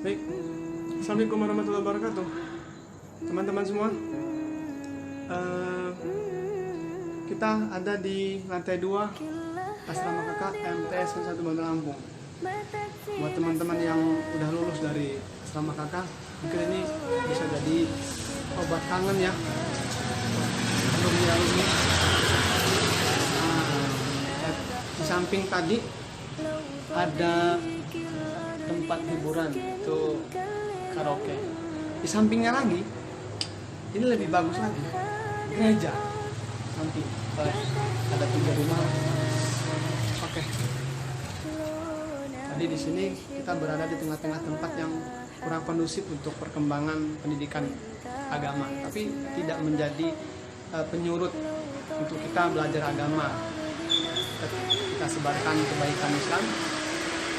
Baik, Assalamualaikum warahmatullahi wabarakatuh. Teman-teman semua, kita ada di lantai 2 Asrama Kakak MTS 1 Bandar Lampung. Buat teman-teman yang udah lulus dari Asrama Kakak, mungkin ini bisa jadi obat kangen ya. Alumni. Di samping tadi ada tempat hiburan, itu karaoke. Di sampingnya lagi, ini lebih bagus lagi, gereja. Nanti ada 3 rumah. Oke. Tadi di sini kita berada di tengah-tengah tempat yang kurang kondusif untuk perkembangan pendidikan agama, tapi tidak menjadi penyurut untuk kita belajar agama. Kita sebarkan kebaikan Islam,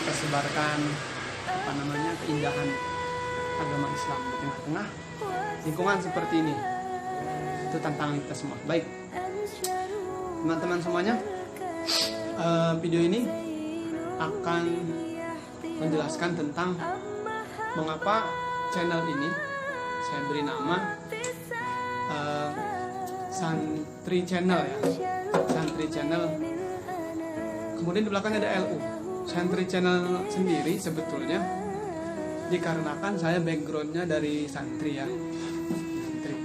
kita sebarkan keindahan agama Islam di tengah-tengah lingkungan seperti ini. Itu tantangan kita semua. Baik, teman-teman semuanya, video ini akan menjelaskan tentang mengapa channel ini saya beri nama Santri Channel ya. Santri Channel. Kemudian di belakangnya ada LU. Santri Channel sendiri sebetulnya dikarenakan saya backgroundnya dari santri ya. Santri.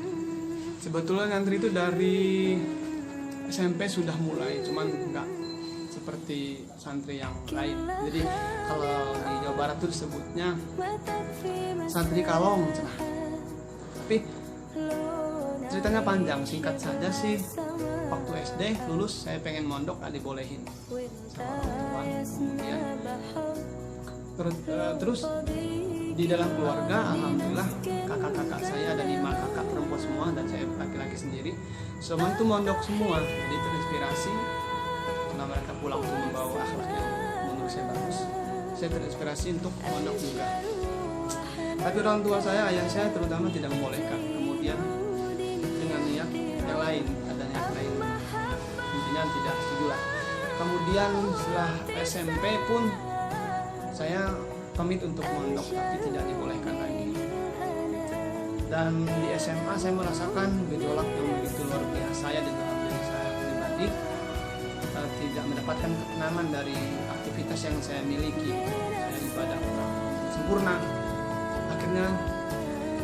Sebetulnya santri itu dari SMP sudah mulai, cuman enggak seperti santri yang lain. Jadi kalau di Jawa Barat itu disebutnya santri kalong. Tapi ceritanya panjang, singkat saja sih. Waktu SD lulus saya pengen mondok, gak dibolehin sama orang tua. Kemudian terus di dalam keluarga, alhamdulillah kakak-kakak saya ada 5 kakak perempuan semua dan saya laki-laki sendiri. Semua itu mondok semua, jadi terinspirasi karena mereka pulang tuh membawa akhlak yang menurut saya bagus. Saya terinspirasi untuk mondok juga. Tapi orang tua saya, ayah saya terutama tidak membolehkan. Kemudian dengan niat yang lain, ada niat lain, intinya tidak setuju lah. Kemudian setelah SMP pun saya pamit untuk mondok, tapi tidak dibolehkan lagi. Dan di SMA saya merasakan gejolak yang begitu luar biasa ya di dalam diri saya pribadi. Tidak mendapatkan ketenangan dari aktivitas yang saya miliki. Saya ibadah kurang sempurna. Akhirnya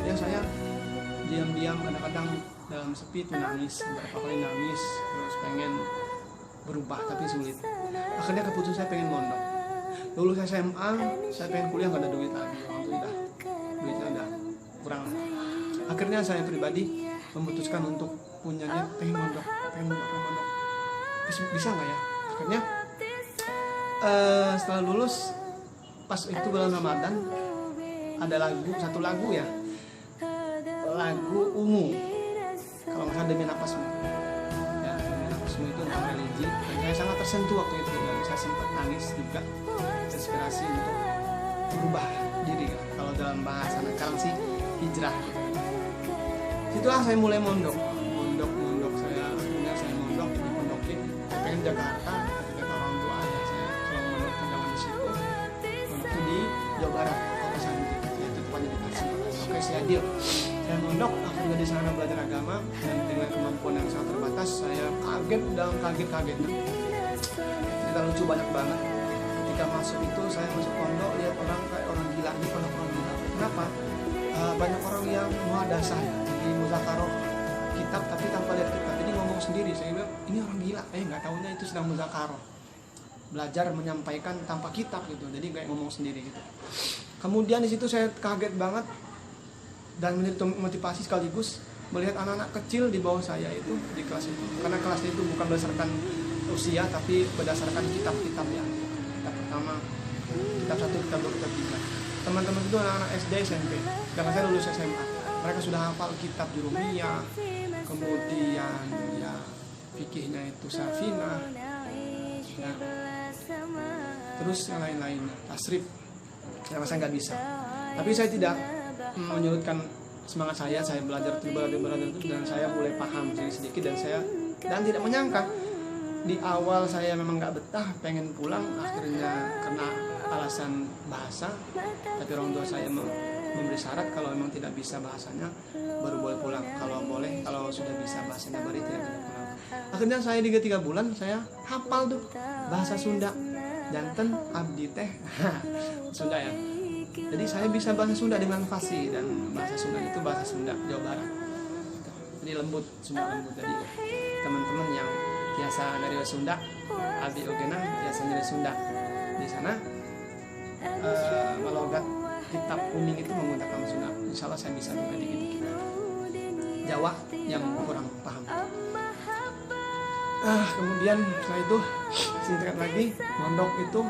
ya saya diam-diam kadang-kadang dalam sepi itu nangis, beberapa kali nangis, terus pengen berubah tapi sulit. Akhirnya keputusan saya pengen mondok. Lulus SMA, saya pengen kuliah, nggak ada duit lagi, duitnya udah kurang. Akhirnya saya pribadi memutuskan untuk punya niat pengen mondok. Bisa nggak ya? Akhirnya setelah lulus, pas itu bulan Ramadan, ada satu lagu ya, lagu Ungu, kalau nggak salah Demi Napasmu ya. Demi Napasmu itu tentang religi, dan saya sangat tersentuh waktu itu, dan saya sempat nangis juga, inspirasi untuk berubah diri ya. Kalau dalam bahasa sekarang sih hijrah gitu. Situlah saya mulai mondok saya mondok di Pondokin. Saya pengen Jakarta, ketika orang tua ayah saya kalau mondok tinggal di situ. Mondok itu di Jawa Barat, kota Santri, yaitu tepatnya di Tasik. Oke, saya deal. Saya mondok, akhirnya di sana belajar agama, dan dengan kemampuan yang sangat terbatas, saya kaget dalam kaget-kagetnya. Cerita lucu banyak banget. Ketika masuk itu, saya masuk pondok, lihat orang kayak orang gila di pondok orang gila. Kenapa? Banyak orang yang muhadasah ya, di muzakarah kitab tapi tanpa lihat kitab, jadi ngomong sendiri. Saya bilang ini orang gila, nggak tahunya itu sedang muzakarah, belajar menyampaikan tanpa kitab gitu, jadi kayak ngomong sendiri gitu. Kemudian di situ saya kaget banget dan menjadi motivasi sekaligus melihat anak-anak kecil di bawah saya itu di kelas itu, karena kelasnya itu bukan berdasarkan usia tapi berdasarkan kitab-kitab ya. Kitab pertama, kitab 1, kitab 2, kitab 3. Teman-teman itu anak-anak SD, SMP, sedangkan saya lulus SMA. Mereka sudah hafal kitab Jurumiyah, kemudian ya fikihnya itu Safinah ya, terus yang lain-lain, tasrif. Saya nggak bisa, tapi saya tidak menyurutkan semangat saya belajar terus, dan saya mulai paham sedikit, dan tidak menyangka di awal saya memang nggak betah, pengen pulang. Akhirnya karena alasan bahasa, tapi orang tua saya memberi syarat kalau memang tidak bisa bahasanya baru boleh pulang. Kalau sudah bisa bahasanya baru tidak boleh pulang. Akhirnya saya di 3 bulan saya hafal tuh bahasa Sunda. Janten abdi teh Sunda ya. Jadi saya bisa bahasa Sunda dengan fasih, dan bahasa Sunda itu bahasa Sunda Jawa Barat. Jadi lembut, Sunda lembut. Jadi teman-teman yang biasa dari Sunda, abdi ogena biasa dari Sunda. Di sana melogat kitab kuning itu menggunakan Sunda. Insya Allah saya bisa juga dikit-dikit. Jawa yang kurang paham. Kemudian setelah itu singkat lagi, mondok itu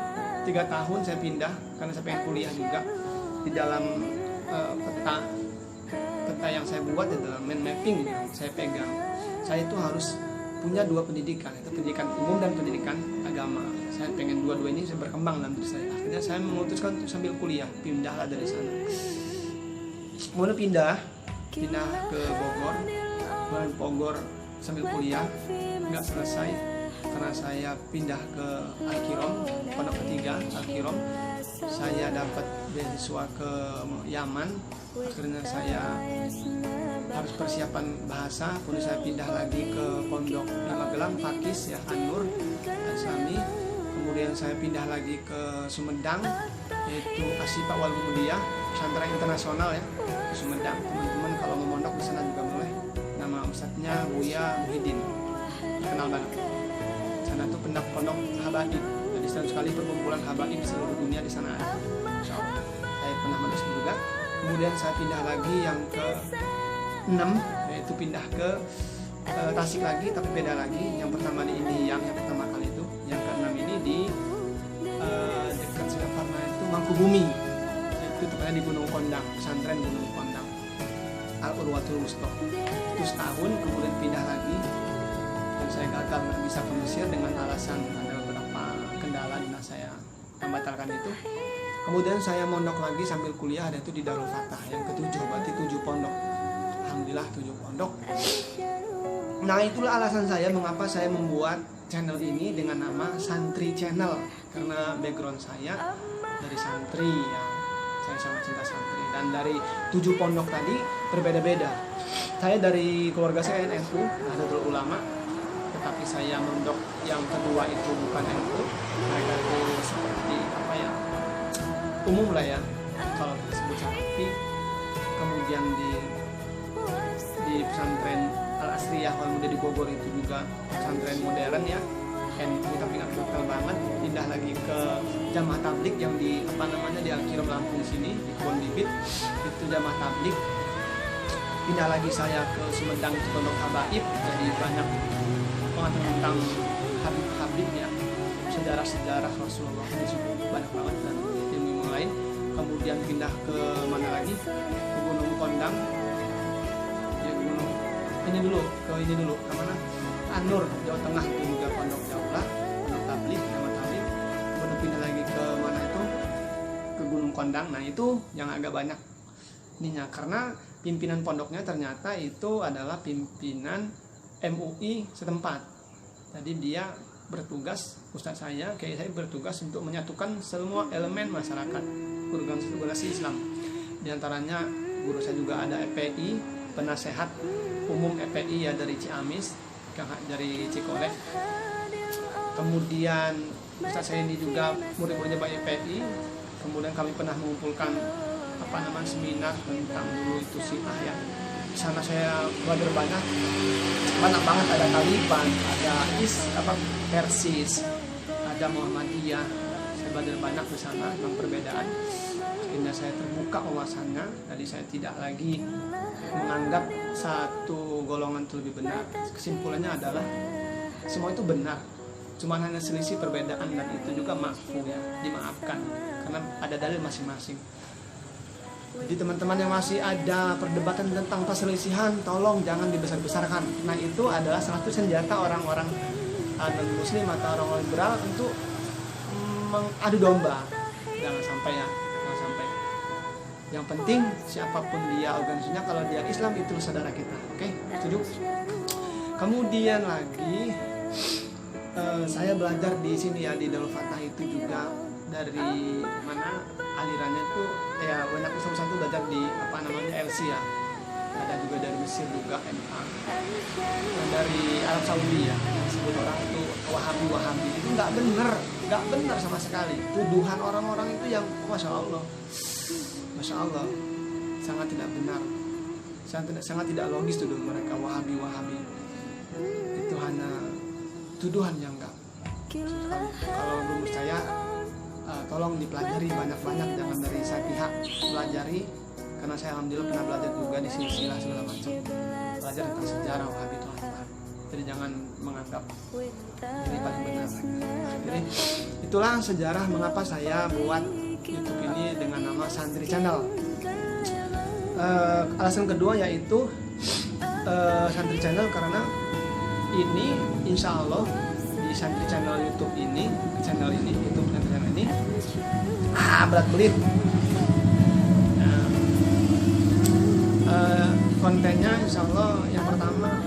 3 tahun saya pindah karena saya pengen kuliah juga. Di dalam peta yang saya buat, di dalam mind mapping yang saya pegang, saya itu harus punya 2 pendidikan, itu pendidikan umum dan pendidikan agama. Saya pengen dua-dua ini saya berkembang dalam diri saya. Akhirnya saya memutuskan untuk sambil kuliah, pindahlah dari sana. Kemudian pindah ke Bogor. Kemudian Bogor sambil kuliah nggak selesai karena saya pindah ke Al-Qirom, pondok ketiga Al-Qirom. Saya dapat beasiswa ke Yaman. Akhirnya saya harus persiapan bahasa. Kemudian saya pindah lagi ke pondok Magelang, Pakis ya, An-Nur Islami. Kemudian saya pindah lagi ke Sumedang, yaitu Asyifa Wal Muhammadiyah, pesantren internasional ya, ke Sumedang. Teman-teman kalau mau mondok di sana juga boleh. Nama ustadznya Buya Muhyiddin, kenal banget. Sana tuh pondok habaib. Jadi sekali perkumpulan habaib seluruh dunia di sana ada. Insya Allah. Saya pernah masuk juga. Kemudian saya pindah lagi yang ke 6, yaitu pindah ke Tasik lagi, tapi beda lagi. Yang pertama ini yang pertama kali itu, yang ke-6 ini di dekat Singaparna itu Mangkubumi. Itu tepatnya di Gunung Kondang, pesantren Gunung Kondang, Al-Urwatul Wusta. Itu setahun, kemudian pindah lagi. Dan saya gagal nggak bisa ke Mesir dengan alasan ada beberapa kendala yang saya membatalkan itu. Kemudian saya mondok lagi sambil kuliah, ada itu di Darul Fatah yang ke-7, berarti 7 pondok. Alhamdulillah 7 pondok. Nah itulah alasan saya mengapa saya membuat channel ini dengan nama Santri Channel, karena background saya dari santri ya, saya sangat cinta santri, dan dari 7 pondok tadi berbeda-beda. Saya dari keluarga saya NU, Nahdlatul Ulama, tetapi saya mondok yang kedua itu bukan NU, mereka itu seperti apa ya, umum lah ya kalau disebut salafi. Kemudian di pesantren Al-Asriyah Wal Muda di Bogor itu juga pesantren modern ya, NU tapi nggak lokal banget. Pindah lagi ke Jamaah Tablik yang di di Al-Qirom Lampung sini, di Kebon Bibit, itu Jamaah Tablik. Pindah lagi saya ke Sumedang, ke Pondok Habaib, jadi banyak pengetahuan tentang Habib ya, sejarah Rasulullah itu banyak banget, dan ilmu lain. Kemudian pindah ke mana lagi, ke Gunung Kondang ya, ini dulu ke mana, An-Nur Jawa Tengah, itu juga pondok Jawa, pondok tablik, nama tablik. Kemudian pindah lagi ke mana itu, ke Gunung Kondang. Nah itu yang agak banyak ininya, karena pimpinan pondoknya ternyata itu adalah pimpinan MUI setempat. Jadi dia bertugas, ustadz saya, kayak saya bertugas untuk menyatukan semua elemen masyarakat, organisasi Islam. Di antaranya guru saya juga ada EPI, penasehat umum EPI ya dari Ciamis, dari Cikolek. Kemudian ustadz saya ini juga murid-muridnya Pak EPI. Kemudian kami pernah mengumpulkan seminar tentang dulu itu Syiah ya. Di sana saya belajar banyak banget, ada Taliban, ada Persis, ada Muhammadiyah. Saya belajar banyak di sana tentang perbedaan. Akhirnya saya terbuka wawasannya, jadi saya tidak lagi menganggap satu golongan itu lebih benar. Kesimpulannya adalah semua itu benar, cuma hanya selisih perbedaan, dan itu juga maafu ya, dimaafkan karena ada dalil masing-masing. Jadi teman-teman yang masih ada perdebatan tentang perselisihan, tolong jangan dibesar-besarkan. Nah itu adalah salah satu senjata orang-orang non-muslim atau orang liberal untuk mengadu domba. Jangan sampai. Yang penting siapapun dia organisasinya, kalau dia Islam itu saudara kita. Oke, setuju? Kemudian lagi saya belajar di sini ya, di Darul Fatah itu juga dari mana alirannya itu ya banyak ustaz itu belajar di apa namanya LC ya, ada juga dari Mesir juga MA, dan dari Arab Saudi ya yang disebut orang itu Wahabi itu nggak benar sama sekali. Tuduhan orang-orang itu yang masya Allah sangat tidak benar, sangat tidak logis tuduhan mereka Wahabi itu hanya tuduhan yang enggak. Kalau menurut saya tolong dipelajari banyak-banyak, jangan dari saya pihak, pelajari, karena saya alhamdulillah pernah belajar juga di silsilah segala macam, belajar tentang sejarah Wahabi itu apa. Jadi jangan menganggap ini paling benar. Jadi itulah sejarah mengapa saya buat YouTube ini dengan nama Santri Channel. Alasan kedua yaitu Santri Channel karena ini insya Allah di Santri Channel YouTube ini, YouTube Santri Channel ini berat belit. Kontennya insya Allah yang pertama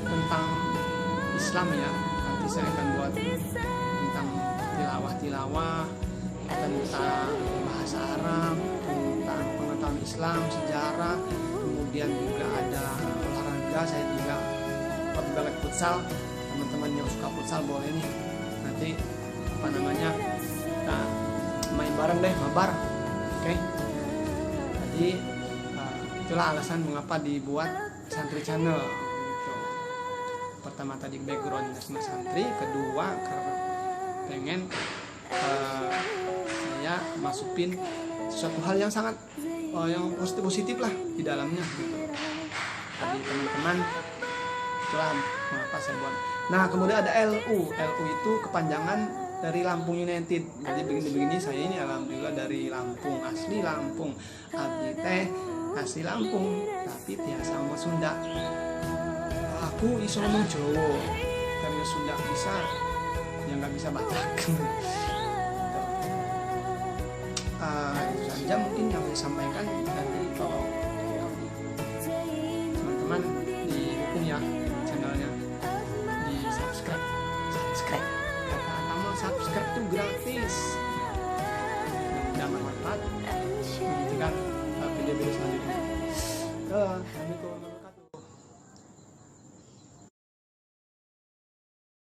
tentang Islam ya, nanti saya akan buat tentang tilawah, tentang bahasa Arab, tentang pengetahuan Islam, sejarah, kemudian juga ada olahraga, saya juga balik futsal, teman-teman yang suka futsal boleh nih nanti apa namanya kita main bareng deh, mabar, oke? Jadi itulah alasan mengapa dibuat Santri Channel gitu. Pertama tadi backgroundnya sama santri, kedua karena pengen saya masukin sesuatu hal yang sangat yang positif lah di dalamnya gitu. Jadi teman-teman, itulah mengapa saya buat. Nah kemudian ada LU itu kepanjangan dari Lampung United. Jadi begini saya ini alhamdulillah dari Lampung, asli Lampung, abdi teh asli Lampung tapi tiasa ngomong Sunda. Aku iso ngomong Jawa karena Sunda bisa, yang nggak bisa Batak. Itu saja mungkin yang saya sampaikan dari